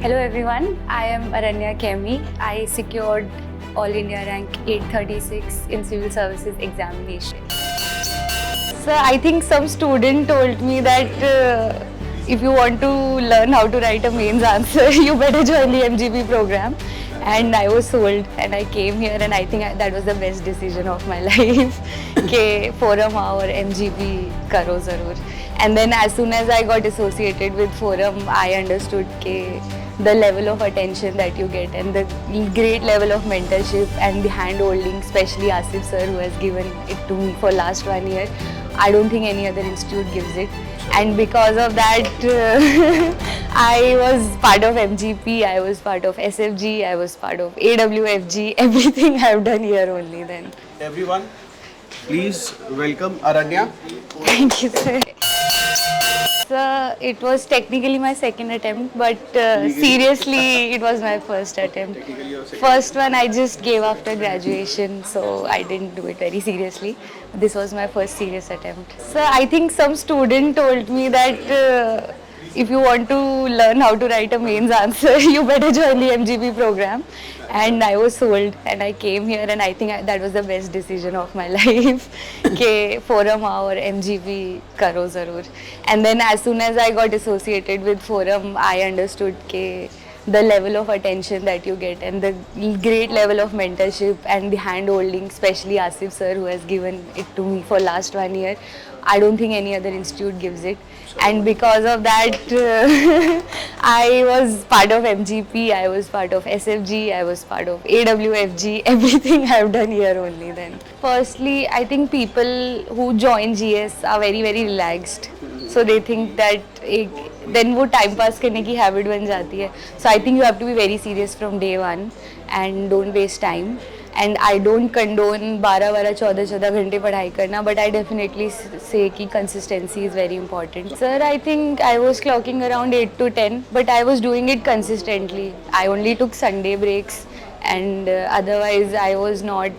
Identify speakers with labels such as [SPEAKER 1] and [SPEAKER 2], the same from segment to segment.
[SPEAKER 1] Hello everyone, I am Aranya Kemi. I secured All India rank 836 in Civil Services examination. So I think some student told me that if you want to learn how to write a mains answer, you better join the MGP program. And I was sold and I came here and I think that was the best decision of my life. कि forum और MGP करो ज़रूर. And then as soon as I got associated with forum, I understood the level of attention that you get and the great level of mentorship and the hand-holding, especially Asif sir who has given it to me for last 1 year. I don't think any other institute gives it. And because of that, I was part of MGP, I was part of SFG, I was part of AWFG, everything I've done here only then.
[SPEAKER 2] Everyone, please welcome Aranya.
[SPEAKER 1] Thank you, sir. It was technically my second attempt, but seriously, it was my first attempt. First one I just gave after graduation, so I didn't do it very seriously. This was my first serious attempt. So I think some student told me that if you want to learn how to write a mains answer, you better join the MGP program. And I was sold and I came here and I think that was the best decision of my life. कि forum और MGP करो ज़रूर. And then as soon as I got associated with forum, I understood the level of attention that you get and the great level of mentorship and the hand-holding, especially Asif sir who has given it to me for last 1 year. I don't think any other institute gives it. And because of that, I was part of MGP, I was part of SFG, I was part of AWFG, everything I've done here only then. Firstly, I think people who join GS are very, very relaxed. So they think that then वो time pass करने की habit बन जाती है. So I think you have to be very serious from day one and don't waste time. And I don't condone 12-14 घंटे पढ़ाई करना, but I definitely say कि consistency is very important. Sir, I think I was clocking around 8 to 10, but I was doing it consistently. I only took Sunday breaks and otherwise I was not,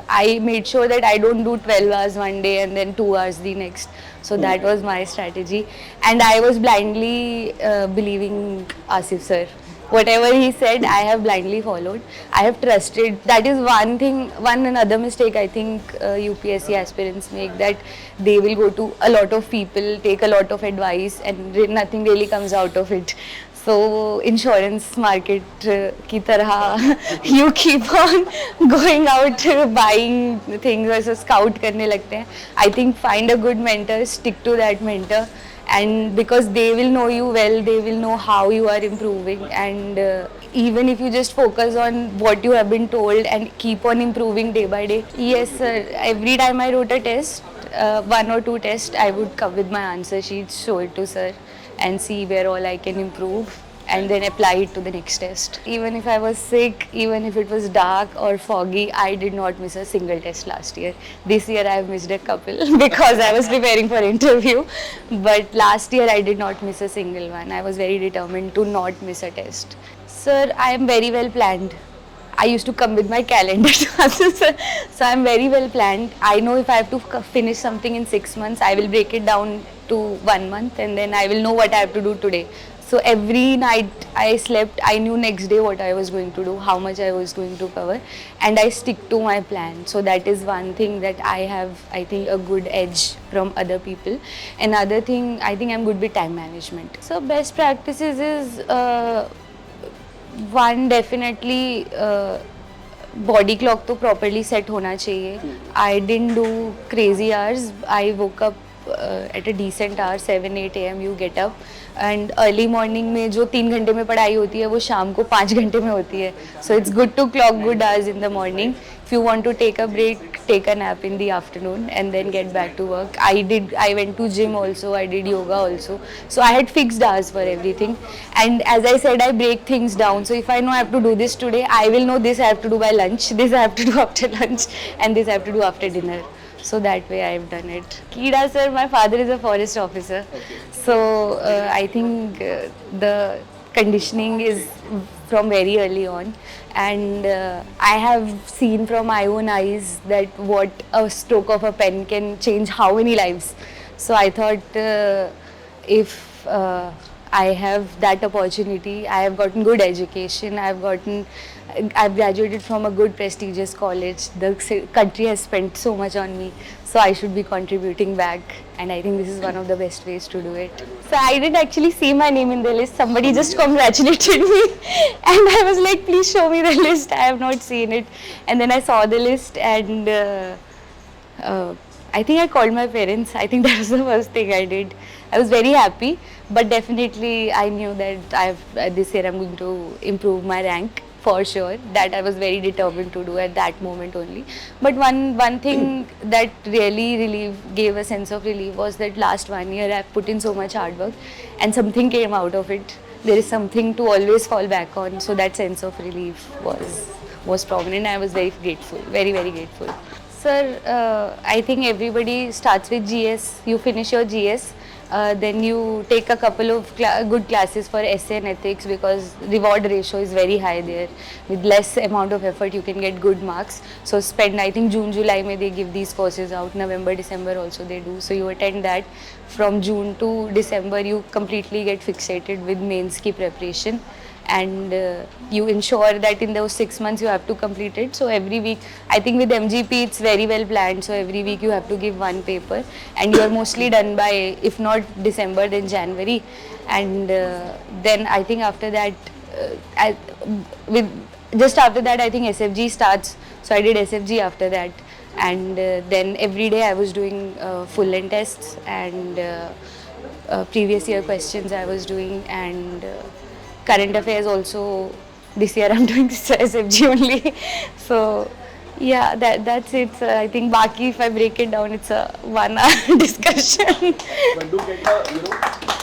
[SPEAKER 1] I made sure that I don't do 12 hours one day and then 2 hours the next. So that was my strategy. And I was blindly believing Asif sir. Whatever he said, I have blindly followed. I have trusted. That is one thing, another mistake I think UPSC aspirants make, that they will go to a lot of people, take a lot of advice and nothing really comes out of it. So insurance market की तरह you keep on going out buying things वैसे scout करने लगते हैं. I think find a good mentor, stick to that mentor. And because they will know you well, they will know how you are improving, and even if you just focus on what you have been told and keep on improving day by day. Yes sir, every time I wrote a test, 1 or 2 tests, I would come with my answer sheets, show it to sir and see where all I can improve and then apply it to the next test. Even if I was sick, even if it was dark or foggy, I did not miss a single test last year. This year I have missed a couple because I was preparing for interview. But last year I did not miss a single one. I was very determined to not miss a test. Sir, I am very well planned. I used to come with my calendar so I'm very well planned. I know if I have to finish something in 6 months, I will break it down to 1 month and then I will know what I have to do today. So every night I slept, I knew next day what I was going to do, how much I was going to cover, and I stick to my plan. So that is one thing that I have, I think, a good edge from other people. Another thing, I think I'm good with time management. So best practices is one, definitely body clock तो properly set होना चाहिए. I didn't do crazy hours. I woke up at a decent hour, 7-8 AM you get up, and early morning में जो 3 घंटे में पढ़ाई होती है वो शाम को 5 घंटे में होती है. So it's good to clock good hours in the morning. If you want to take a break, take a nap in the afternoon and then get back to work. I went to gym also, I did yoga also. So I had fixed hours for everything. And as I said, I break things down. So if I know I have to do this today, I will know this I have to do by lunch, this I have to do after lunch, and this I have to do after dinner. So that way I've done it. Kida sir, my father is a forest officer. So I think the conditioning is from very early on, and I have seen from my own eyes that what a stroke of a pen can change how many lives. So I thought if I have that opportunity. I have gotten good education. I've graduated from a good prestigious college. The country has spent so much on me, so I should be contributing back. And I think this is one of the best ways to do it. So I didn't actually see my name in the list. Somebody just congratulated me, and I was like, "Please show me the list. I have not seen it." And then I saw the list, and I think I called my parents. I think that was the first thing I did. I was very happy, but definitely I knew that this year I'm going to improve my rank for sure. That I was very determined to do at that moment only. But one thing that really gave a sense of relief was that last 1 year I've put in so much hard work, and something came out of it. There is something to always fall back on. So that sense of relief was prominent. I was very grateful, very grateful. Sir, I think everybody starts with GS. You finish your GS, then you take a couple of good classes for essay and ethics, because reward ratio is very high there. With less amount of effort, you can get good marks. So spend, I think June, July may they give these courses out. November, December also they do. So you attend that. From June to December, you completely get fixated with mains ki preparation. And you ensure that in those 6 months you have to complete it. So every week, I think with MGP it's very well planned. So every week you have to give one paper, and you are mostly done by, if not December, then January. And then I think after that, just after that, I think SFG starts. So I did SFG after that, and then every day I was doing full length tests, and previous year questions I was doing, and current affairs also. This year I'm doing SFG only. So yeah, that's it. I think Baki, if I break it down, it's a 1 hour discussion.
[SPEAKER 2] But do get a